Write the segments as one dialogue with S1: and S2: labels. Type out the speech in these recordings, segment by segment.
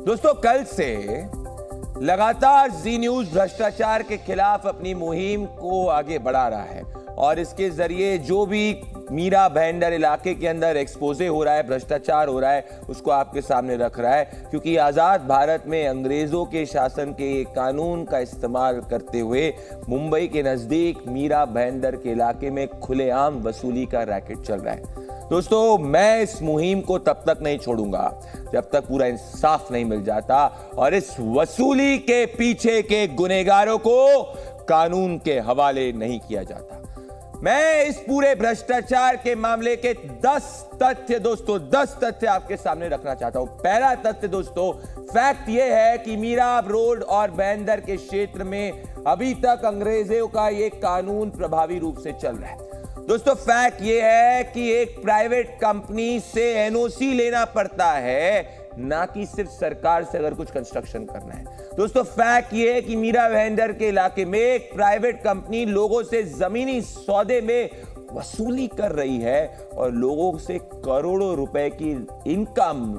S1: दोस्तों, कल से लगातार जी न्यूज भ्रष्टाचार के खिलाफ अपनी मुहिम को आगे बढ़ा रहा है और इसके जरिए जो भी मीरा भाईंदर इलाके के अंदर एक्सपोजे हो रहा है, भ्रष्टाचार हो रहा है, उसको आपके सामने रख रहा है। क्योंकि आजाद भारत में अंग्रेजों के शासन के कानून का इस्तेमाल करते हुए मुंबई के नजदीक मीरा भाईंदर के इलाके में खुलेआम वसूली का रैकेट चल रहा है। दोस्तों, मैं इस मुहिम को तब तक नहीं छोड़ूंगा जब तक पूरा इंसाफ नहीं मिल जाता और इस वसूली के पीछे के गुनहगारों को कानून के हवाले नहीं किया जाता। मैं इस पूरे भ्रष्टाचार के मामले के 10 तथ्य आपके सामने रखना चाहता हूं। पहला तथ्य दोस्तों, फैक्ट यह है कि मीरा रोड और भाईंदर के क्षेत्र में अभी तक अंग्रेजों का यह कानून प्रभावी रूप से चल रहा है। दोस्तों, फैक्ट यह है कि एक प्राइवेट कंपनी से एनओसी लेना पड़ता है, ना कि सिर्फ सरकार से अगर कुछ कंस्ट्रक्शन करना है। दोस्तों, फैक्ट यह है कि मीरा भाईंदर के इलाके में एक प्राइवेट कंपनी लोगों से जमीनी सौदे में वसूली कर रही है और लोगों से करोड़ों रुपए की इनकम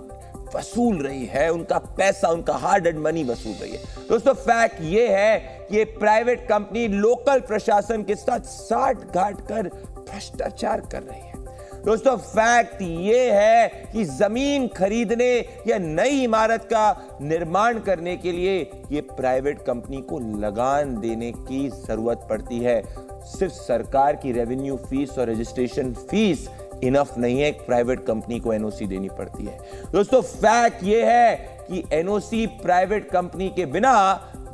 S1: वसूल रही है, उनका पैसा, उनका हार्ड एंड मनी वसूल रही है। दोस्तों, फैक्ट यह है कि ये प्राइवेट कंपनी लोकल प्रशासन के साथ साठ-गांठ कर भ्रष्टाचार कर रही है। दोस्तों, फैक्ट ये है कि जमीन खरीदने या नई इमारत का निर्माण करने के लिए ये प्राइवेट कंपनी को लगान देने की जरूरत पड़ती है। सिर्फ सरकार की रेवेन्यू फीस और रजिस्ट्रेशन फीस इनफ नहीं है, एक प्राइवेट कंपनी को एनओसी देनी पड़ती है। दोस्तों, फैक्ट ये है कि एनओसी प्राइवेट कंपनी के बिना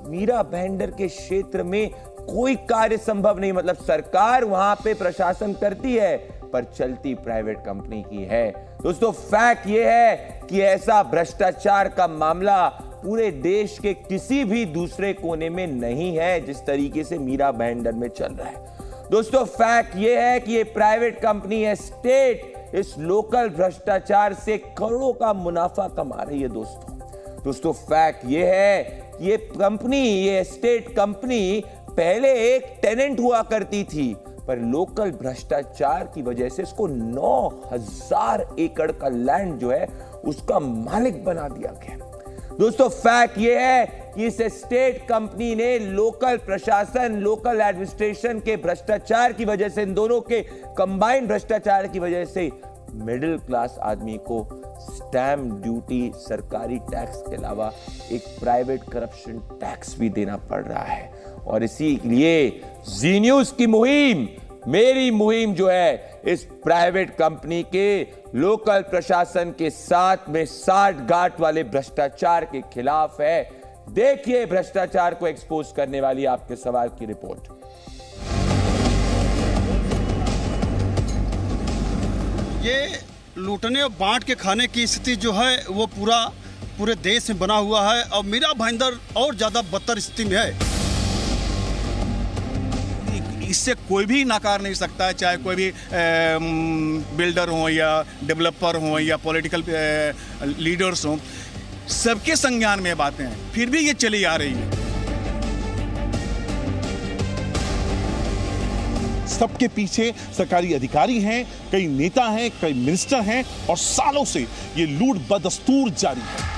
S1: मीरा भाईंदर के क्षेत्र में कोई कार्य संभव नहीं। मतलब सरकार वहां पे प्रशासन करती है पर चलती प्राइवेट कंपनी की है। दोस्तों, फैक्ट यह है कि ऐसा भ्रष्टाचार का मामला पूरे देश के किसी भी दूसरे कोने में नहीं है जिस तरीके से मीरा भाईंदर में चल रहा है। दोस्तों, फैक्ट यह है कि ये प्राइवेट कंपनी है, स्टेट इस लोकल भ्रष्टाचार से करोड़ों का मुनाफा कमा रही है। दोस्तों, फैक्ट यह है कि ये स्टेट कंपनी पहले एक टेनेंट हुआ करती थी पर लोकल भ्रष्टाचार की वजह से इसको 9000 एकड़ का लैंड जो है उसका मालिक बना दिया गया। दोस्तों, फैक्ट यह है कि इस स्टेट कंपनी ने लोकल प्रशासन, लोकल एडमिनिस्ट्रेशन के भ्रष्टाचार की वजह से, इन दोनों के कंबाइंड भ्रष्टाचार की वजह से मिडिल क्लास आदमी को स्टैम्प ड्यूटी, सरकारी टैक्स के अलावा एक प्राइवेट करप्शन टैक्स भी देना पड़ रहा है। और इसीलिए जी न्यूज की मुहिम, मेरी मुहिम जो है इस प्राइवेट कंपनी के लोकल प्रशासन के साथ में साठ-गांठ वाले भ्रष्टाचार के खिलाफ है। देखिए भ्रष्टाचार को एक्सपोज करने वाली आपके सवाल की रिपोर्ट।
S2: ये लूटने और बांट के खाने की स्थिति जो है वो पूरे देश में बना हुआ है और मीरा भाईंदर और ज्यादा बदतर स्थिति में है।
S3: इससे कोई भी नकार नहीं सकता है, चाहे कोई भी बिल्डर हो या डेवलपर हो या पॉलिटिकल लीडर्स हो, सबके संज्ञान में बातें हैं, फिर भी ये चली आ रही है।
S4: सबके पीछे सरकारी अधिकारी हैं, कई नेता हैं, कई मिनिस्टर हैं और सालों से ये लूट बदस्तूर जारी है।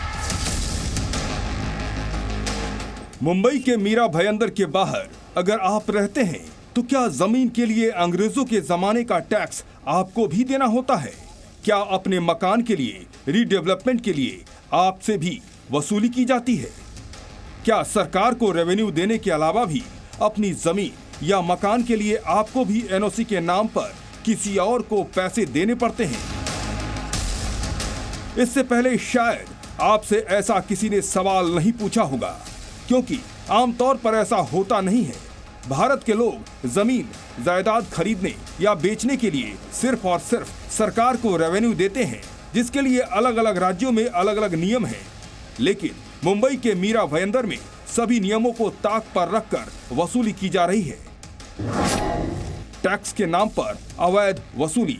S5: मुंबई के मीरा भाईंदर के बाहर अगर आप रहते हैं तो क्या जमीन के लिए अंग्रेजों के जमाने का टैक्स आपको भी देना होता है? क्या अपने मकान के लिए, रीडेवलपमेंट के लिए आपसे भी वसूली की जाती है? क्या सरकार को रेवेन्यू देने के अलावा भी अपनी जमीन या मकान के लिए आपको भी एनओसी के नाम पर किसी और को पैसे देने पड़ते हैं? इससे पहले शायद आपसे ऐसा किसी ने सवाल नहीं पूछा होगा, क्योंकि आमतौर पर ऐसा होता नहीं है। भारत के लोग जमीन जायदाद खरीदने या बेचने के लिए सिर्फ और सिर्फ सरकार को रेवेन्यू देते हैं, जिसके लिए अलग अलग राज्यों में अलग अलग नियम हैं। लेकिन मुंबई के मीरा भाईंदर में सभी नियमों को ताक पर रखकर वसूली की जा रही है। टैक्स के नाम पर अवैध वसूली,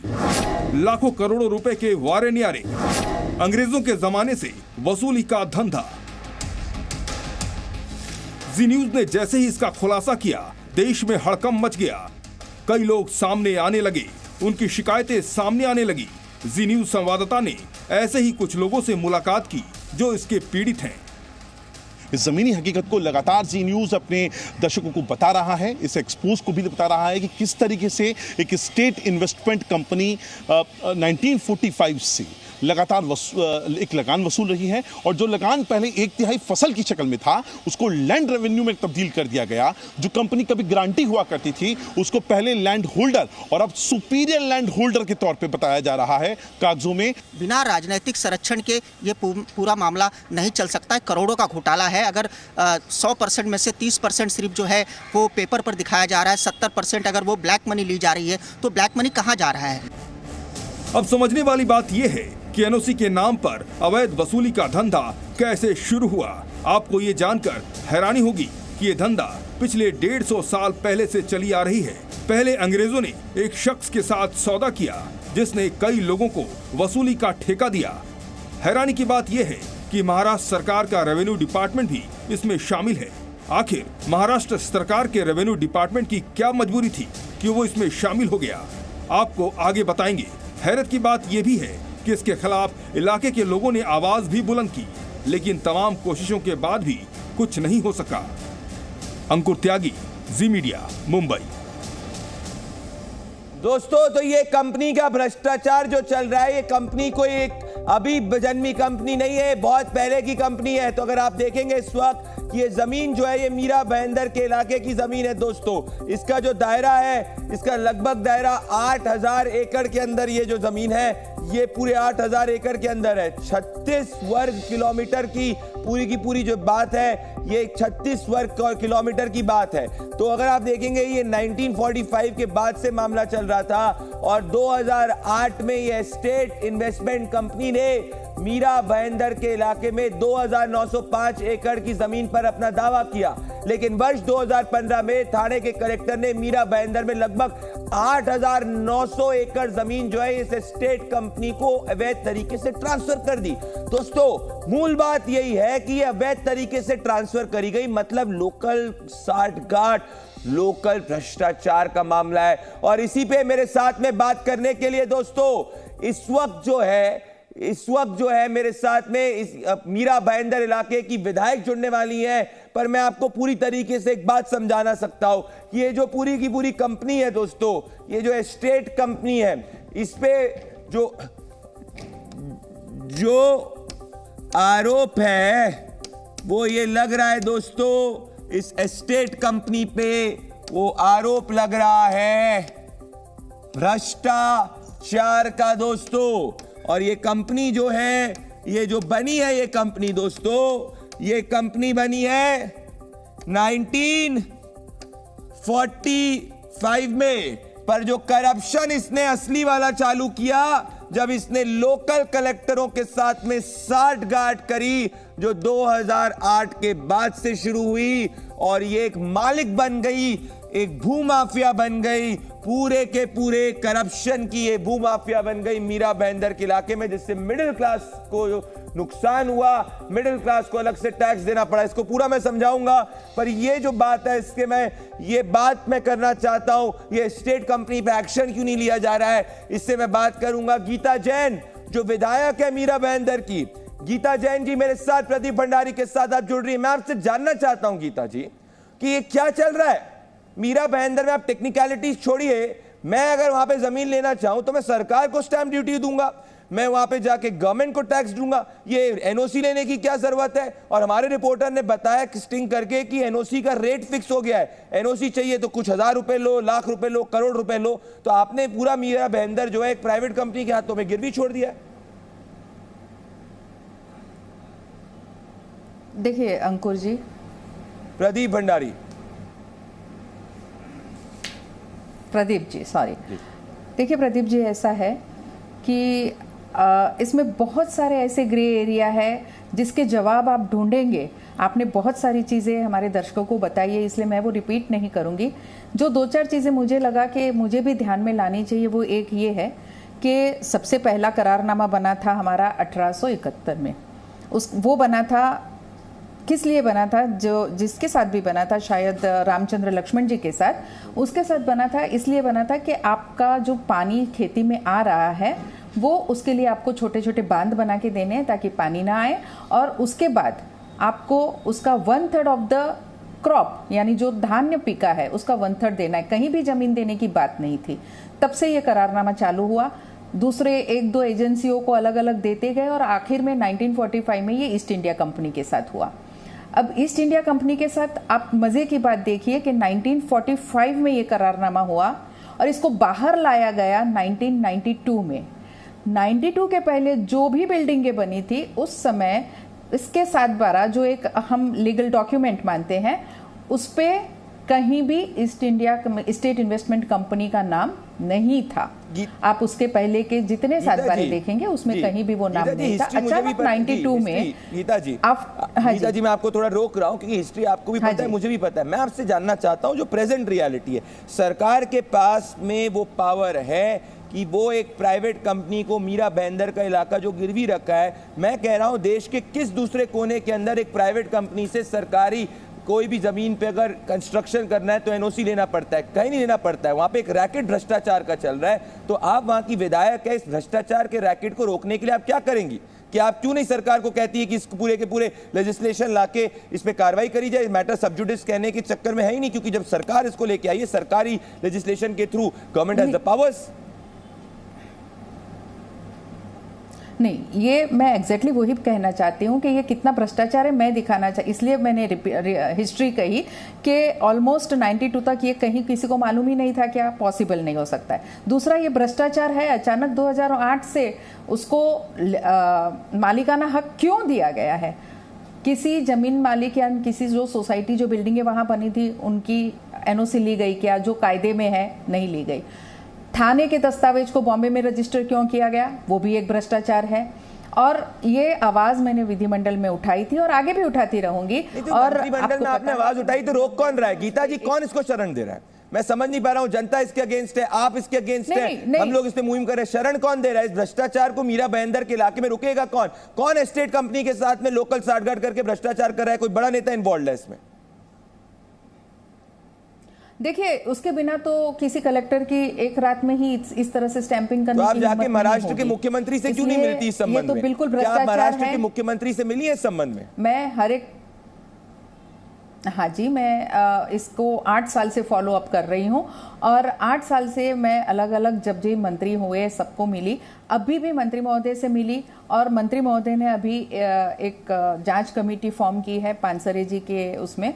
S5: लाखों करोड़ों रुपए के वारे न्यारे, अंग्रेजों के जमाने से वसूली का धंधा। जी न्यूज ने जैसे ही इसका खुलासा किया, देश में हड़कंप मच गया। कई लोग सामने आने लगे, उनकी शिकायतें सामने आने लगी। जी न्यूज संवाददाता ने ऐसे ही कुछ लोगों से मुलाकात की जो इसके पीड़ित हैं।
S4: इस जमीनी हकीकत को लगातार जी न्यूज़ अपने दर्शकों को बता रहा है, इस एक्सपोज को भी बता रहा है कि किस तरीके से एक स्टेट इन्वेस्टमेंट कंपनी 1945 से लगातार एक लगान वसूल रही है, और जो लगान पहले 1/3 फसल की शक्ल में था उसको लैंड रेवेन्यू में तब्दील कर दिया गया। जो कंपनी कभी गारंटी हुआ करती थी उसको पहले लैंड होल्डर और अब सुपीरियर लैंड होल्डर के तौर पे बताया जा रहा है कागजों में।
S6: बिना राजनीतिक संरक्षण के ये पूरा मामला नहीं चल सकता है। करोड़ों का घोटाला है। अगर 100% में से 30% सिर्फ जो है वो पेपर पर दिखाया जा रहा है, 70% अगर वो ब्लैक मनी ली जा रही है, तो ब्लैक मनी कहाँ जा रहा है?
S5: अब समझने वाली बात यह है कि एनओसी के नाम पर अवैध वसूली का धंधा कैसे शुरू हुआ। आपको ये जानकर हैरानी होगी कि ये धंधा पिछले 150 साल पहले से चली आ रही है। पहले अंग्रेजों ने एक शख्स के साथ सौदा किया जिसने कई लोगों को वसूली का ठेका दिया। हैरानी की बात यह है कि महाराष्ट्र सरकार का रेवेन्यू डिपार्टमेंट भी इसमें शामिल है। आखिर महाराष्ट्र सरकार के रेवेन्यू डिपार्टमेंट की क्या मजबूरी थी कि वो इसमें शामिल हो गया, आपको आगे बताएंगे। हैरत की बात यह भी है कि इसके खिलाफ इलाके के लोगों ने आवाज भी बुलंद की, लेकिन तमाम कोशिशों के बाद भी कुछ नहीं हो सका। अंकुर त्यागी, जी मीडिया, मुंबई।
S1: दोस्तों, तो ये कंपनी का भ्रष्टाचार जो चल रहा है, ये कंपनी कोई एक अभी जन्मी कंपनी नहीं है, बहुत पहले की कंपनी है। तो अगर आप देखेंगे इस वक्त ये जमीन जो है ये मीरा भाईंदर के इलाके की जमीन है दोस्तों। इसका जो दायरा है, इसका लगभग दायरा 8000 एकड़ के अंदर ये जो जमीन है, ये पूरे 8000 एकड़ के अंदर है। 36 वर्ग किलोमीटर की पूरी जो बात है, ये 36 वर्ग किलोमीटर की बात है। तो अगर आप देखेंगे ये 1945 के बाद से मामला चल रहा था, और 2008 में ये स्टेट इन्वेस्टमेंट कंपनी ने मीरा भाईंदर के इलाके में 2905 एकड़ की जमीन पर अपना दावा किया। लेकिन वर्ष 2015 में थाने के कलेक्टर ने मीरा भाईंदर में लगभग 8900 एकड़ जमीन जो है इस स्टेट कंपनी को अवैध तरीके से ट्रांसफर कर दी। दोस्तों, मूल बात यही है कि यह अवैध तरीके से ट्रांसफर करी गई, मतलब लोकल साठगांठ, लोकल भ्रष्टाचार का मामला है। और इसी पे मेरे साथ में बात करने के लिए दोस्तों इस वक्त जो है मेरे साथ में इस मीरा भाईंदर इलाके की विधायक जुड़ने वाली हैं। पर मैं आपको पूरी तरीके से एक बात समझाना सकता हूं कि ये जो पूरी की पूरी कंपनी है दोस्तों, ये जो स्टेट कंपनी है, इस पे जो आरोप है वो ये लग रहा है दोस्तों, इस स्टेट कंपनी पे वो आरोप लग रहा है भ्रष्टाचार का दोस्तों। और ये कंपनी जो है, ये जो बनी है ये कंपनी दोस्तों, ये कंपनी बनी है 1945 में। पर जो करप्शन इसने असली वाला चालू किया जब इसने लोकल कलेक्टरों के साथ में साठगांठ करी, जो 2008 के बाद से शुरू हुई, और ये एक मालिक बन गई, एक भूमाफिया बन गई, पूरे के पूरे करप्शन की ये भूमाफिया बन गई मीरा भाईंदर के इलाके में, जिससे मिडिल क्लास को नुकसान हुआ, मिडिल क्लास को अलग से टैक्स देना पड़ा। इसको पूरा मैं समझाऊंगा, पर ये जो बात है इसके ये बात मैं करना चाहता हूं, ये स्टेट कंपनी पे एक्शन क्यों नहीं लिया जा रहा है, इससे मैं बात करूंगा। गीता जैन जो विधायक है मीरा भाईंदर की, गीता जैन जी मेरे साथ प्रदीप भंडारी के साथ आप जुड़ रही है। मैं आपसे जानना चाहता हूं गीता जी कि ये क्या चल रहा है मीरा भाईंदर में। आप टेक्निकलिटीज छोड़िए, मैं अगर वहां पे जमीन लेना चाहूं तो मैं सरकार को स्टैंप ड्यूटी दूंगा, मैं वहां पे जाके गवर्नमेंट को टैक्स दूंगा, ये एनओसी लेने की क्या जरूरत है। और हमारे रिपोर्टर ने बताया स्टिंग करके कि एनओसी का रेट फिक्स हो गया है, एनओसी चाहिए तो कुछ 1000 रुपए लो, लाख रुपए लो, करोड़ रुपए लो। तो आपने पूरा मीरा भाईंदर जो है एक प्राइवेट कंपनी के हाथों में गिरवी छोड़ दिया है।
S7: देखिए अंकुर जी,
S1: प्रदीप भंडारी,
S7: प्रदीप जी सॉरी, देखिए प्रदीप जी, ऐसा है कि इसमें बहुत सारे ऐसे ग्रे एरिया है जिसके जवाब आप ढूंढेंगे। आपने बहुत सारी चीज़ें हमारे दर्शकों को बताई है, इसलिए मैं वो रिपीट नहीं करूंगी। जो 2-4 चीज़ें मुझे लगा कि मुझे भी ध्यान में लानी चाहिए, वो एक ये है कि सबसे पहला करारनामा बना था हमारा 1871 में। वो बना था, किस लिए बना था, जिसके साथ भी बना था, शायद रामचंद्र लक्ष्मण जी के साथ, उसके साथ बना था। इसलिए बना था कि आपका जो पानी खेती में आ रहा है वो उसके लिए आपको छोटे छोटे बांध बना के देने हैं ताकि पानी ना आए, और उसके बाद आपको उसका 1/3 ऑफ द क्रॉप यानी जो धान्य पिका है उसका 1/3 देना है। कहीं भी जमीन देने की बात नहीं थी। तब से ये करारनामा चालू हुआ, दूसरे 1-2 एजेंसियों को अलग अलग देते गए और आखिर में 1945 में ये ईस्ट इंडिया कंपनी के साथ हुआ। अब ईस्ट इंडिया कंपनी के साथ आप मजे की बात देखिए कि 1945 में ये करारनामा हुआ और इसको बाहर लाया गया 1992 में। 92 के पहले जो भी बिल्डिंगें बनी थी उस समय इसके साथ 12 जो एक हम लीगल डॉक्यूमेंट मानते हैं उस पे कहीं भी east India estate investment company का नाम नहीं था। आप उसके पहले के जितने 7/12 देखेंगे उसमें कहीं भी वो नाम नहीं था। अचानक 92 में
S1: गीता जी,
S7: गीता
S1: जी मैं आपको थोड़ा रोक रहा हूं क्योंकि हिस्ट्री आपको भी पता है, मुझे भी पता है। मैं आपसे जानना चाहता हूं जो प्रेजेंट रियलिटी है, सरकार के पास में वो पावर है कि वो एक प्राइवेट कंपनी को मीरा भाईंदर का इलाका जो गिरवी रखा है, मैं कह रहा हूं देश के किस दूसरे कोने के अंदर एक प्राइवेट कंपनी से सरकारी कोई भी जमीन पे अगर कंस्ट्रक्शन करना है तो एनओसी लेना पड़ता है? कहीं नहीं लेना पड़ता है। वहां पे एक रैकेट भ्रष्टाचार का चल रहा है, तो आप वहां की विधायक है, इस भ्रष्टाचार के रैकेट को रोकने के लिए आप क्या करेंगी? कि आप क्यों नहीं सरकार को कहती है कि इस पूरे के पूरे लेजिस्लेशन लाके इस पे कार्रवाई करी जाए? मैटर सब जुडिस कहने के चक्कर में है ही नहीं, क्योंकि जब सरकार इसको लेके आई है, सरकारी लेजिस्लेशन के through government has the powers.
S7: नहीं, ये मैं एग्जैक्टली वही कहना चाहती हूँ कि ये कितना भ्रष्टाचार है मैं दिखाना चाहिए, इसलिए मैंने हिस्ट्री कही कि ऑलमोस्ट 92 तक ये कहीं किसी को मालूम ही नहीं था, क्या पॉसिबल नहीं हो सकता है। दूसरा ये भ्रष्टाचार है, अचानक 2008 से उसको मालिकाना हक क्यों दिया गया है? किसी जमीन मालिक या किसी जो सोसाइटी जो बिल्डिंगें वहाँ बनी थी उनकी एनओसी ली गई क्या? जो कायदे में है नहीं ली गई। थाने के दस्तावेज को बॉम्बे में रजिस्टर क्यों किया गया? वो भी एक भ्रष्टाचार है। और ये आवाज मैंने विधिमंडल में उठाई थी और आगे भी उठाती रहूंगी।
S1: और विधिमंडल में आपने आवाज उठाई तो रोक कौन रहा है? गीता जी, कौन इसको शरण दे रहा है? मैं समझ नहीं पा रहा हूं। जनता इसके अगेंस्ट है, आप इसके अगेंस्ट है, हम लोग इस पे मुहिम कर रहे हैं। शरण कौन दे रहा है? इस भ्रष्टाचार को मीरा भाईंदर के इलाके में रुकेगा कौन? कौन एस्टेट कंपनी के साथ में लोकल साठगांठ करके भ्रष्टाचार कर रहा है? कोई बड़ा नेता इन्वॉल्व है इसमें?
S7: देखिए, उसके बिना तो किसी कलेक्टर की एक रात में ही इस तरह से स्टैंपिंग करने
S1: तो आप जाके महाराष्ट्र के मुख्यमंत्री से क्यों नहीं मिलती इस संबंध में?
S7: तो बिल्कुल भ्रष्टाचार है।
S1: महाराष्ट्र के मुख्यमंत्री से मिली है इस संबंध में?
S7: मैं हर एक हाँ जी, मैं इसको 8 साल से फॉलो अप कर रही हूँ और 8 साल से मैं अलग अलग जब जो मंत्री हुए सबको मिली, अभी भी मंत्री महोदय से मिली और मंत्री महोदय ने अभी एक जांच कमेटी फॉर्म की है पानसरे जी के उसमें,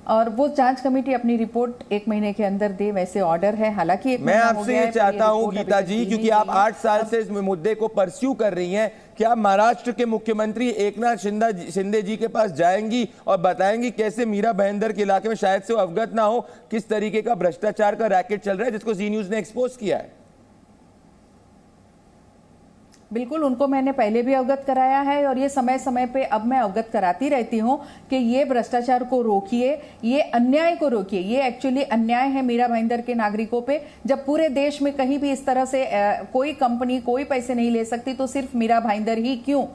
S7: और वो जांच कमेटी अपनी रिपोर्ट 1 महीने के अंदर दे, वैसे ऑर्डर है। हालांकि
S1: मैं आपसे ये चाहता हूं गीता जी, क्योंकि आप 8 साल से इस मुद्दे को परस्यू कर रही हैं, क्या महाराष्ट्र के मुख्यमंत्री एकनाथ शिंदे जी के पास जाएंगी और बताएंगी कैसे मीरा भाईंदर के इलाके में, शायद से वो अवगत ना हो, किस तरीके का भ्रष्टाचार का रैकेट चल रहा है जिसको जी न्यूज ने एक्सपोज किया है?
S7: बिल्कुल, उनको मैंने पहले भी अवगत कराया है और ये समय समय पे अब मैं अवगत कराती रहती हूँ कि ये भ्रष्टाचार को रोकिए, ये अन्याय को रोकिए। ये एक्चुअली अन्याय है मीरा भाईंदर के नागरिकों पे। जब पूरे देश में कहीं भी इस तरह से कोई कंपनी कोई पैसे नहीं ले सकती तो सिर्फ मीरा भाईंदर ही क्यों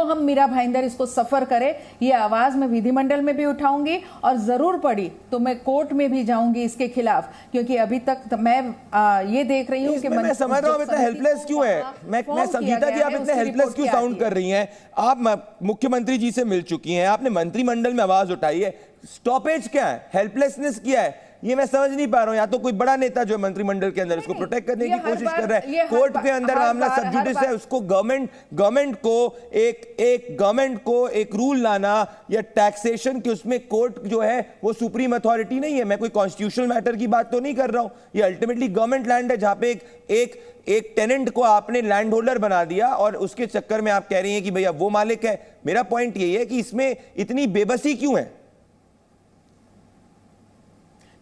S7: हम मीरा भाईंदर इसको सफर करे? ये आवाज मैं विधिमंडल में भी उठाऊंगी और जरूर पड़ी तो मैं कोर्ट में भी जाऊंगी इसके खिलाफ, क्योंकि अभी तक मैं ये देख रही हूँ कि
S1: मैं समझ रहा हूँ इतना हेल्पलेस क्यों है। मैं गीता जी, आप इतने हेल्पलेस क्यों साउंड कर रही हैं? आप मुख्यमंत्री जी से मिल चुकी हैं, आपने मंत्रिमंडल में आवाज उठाई है, स्टॉपेज क्या है? हेल्पलेस क्या है? ये मैं समझ नहीं पा रहा हूं। या तो कोई बड़ा नेता जो मंत्रिमंडल के अंदर उसको प्रोटेक्ट करने की कोशिश कर रहा है, कोर्ट के अंदर मामला सब जुडिस है, उसको गवर्नमेंट को एक रूल लाना या टैक्सेशन के उसमें कोर्ट जो है वो सुप्रीम अथॉरिटी नहीं है। मैं कोई कॉन्स्टिट्यूशनल मैटर की बात तो नहीं कर रहा हूं, ये अल्टीमेटली गवर्नमेंट लैंड है जहां पे एक टेनेंट को आपने लैंड होल्डर बना दिया और उसके चक्कर में आप कह रही हैं कि भैया वो मालिक है। मेरा पॉइंट यही है कि इसमें इतनी बेबसी क्यों है?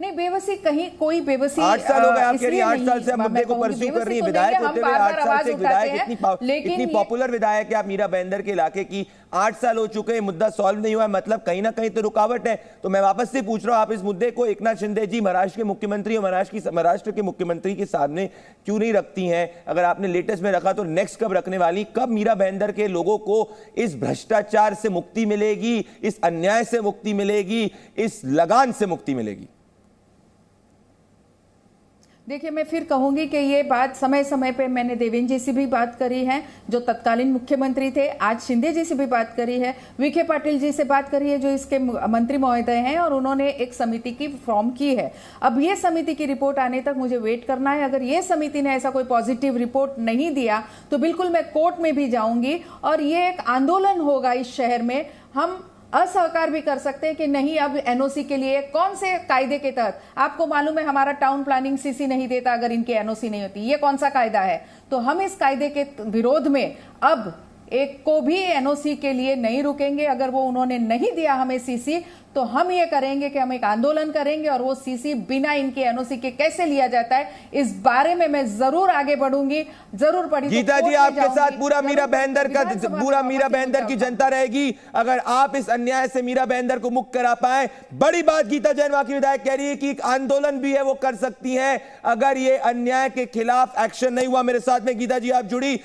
S7: नहीं, बेबसी कहीं कोई बेबसी
S1: 8 साल हो गए आप कह रही हैं, 8 साल से आप मुद्दे को परस्यू कर रही हैं। विधायक होते हुए 8 साल से विधायक इतनी पॉपुलर विधायक है आप मीरा भाईंदर के इलाके की, 8 साल हो चुके हैं, मुद्दा सॉल्व नहीं हुआ है, मतलब कहीं ना कहीं तो रुकावट है। तो मैं वापस से पूछ रहा हूं, आप इस मुद्दे को एकनाथ शिंदे जी महाराष्ट्र के मुख्यमंत्री और महाराष्ट्र के मुख्यमंत्री के सामने क्यों नहीं रखती हैं? अगर आपने लेटेस्ट में रखा तो नेक्स्ट कब रखने वाली? कब मीरा भाईंदर के लोगों को इस भ्रष्टाचार से मुक्ति मिलेगी, इस अन्याय से मुक्ति मिलेगी, इस लगान से मुक्ति मिलेगी?
S7: देखिए, मैं फिर कहूंगी कि ये बात समय समय पे मैंने देवेंद्र जी से भी बात करी है, जो तत्कालीन मुख्यमंत्री थे, आज शिंदे जी से भी बात करी है, विखे पाटिल जी से बात करी है जो इसके मंत्री महोदय हैं, और उन्होंने एक समिति की फॉर्म की है। अब ये समिति की रिपोर्ट आने तक मुझे वेट करना है। अगर ये समिति ने ऐसा कोई पॉजिटिव रिपोर्ट नहीं दिया तो बिल्कुल मैं कोर्ट में भी जाऊंगी और ये एक आंदोलन होगा इस शहर में। हम असहकार भी कर सकते हैं कि नहीं, अब एनओसी के लिए कौन से कायदे के तहत, आपको मालूम है हमारा टाउन प्लानिंग सीसी नहीं देता अगर इनकी एनओसी नहीं होती, ये कौन सा कायदा है? तो हम इस कायदे के विरोध में अब एक को भी एनओसी के लिए नहीं रुकेंगे। अगर वो उन्होंने नहीं दिया हमें सीसी तो हम ये करेंगे कि हम एक आंदोलन करेंगे और वो सीसी बिना इनके एनओसी के कैसे लिया जाता है इस बारे में मैं जरूर आगे बढ़ूंगी। जरूर पड़ी
S1: गीता जी, आपके साथ पूरा मीरा भाईंदर की जनता रहेगी अगर आप इस अन्याय से मीरा भाईंदर को मुक्त करा पाए। बड़ी बात गीता जैन वहां की विधायक कह रही है कि एक आंदोलन भी है वो कर सकती हैं अगर ये अन्याय के खिलाफ एक्शन नहीं हुआ। मेरे साथ में गीता जी आप जुड़ी।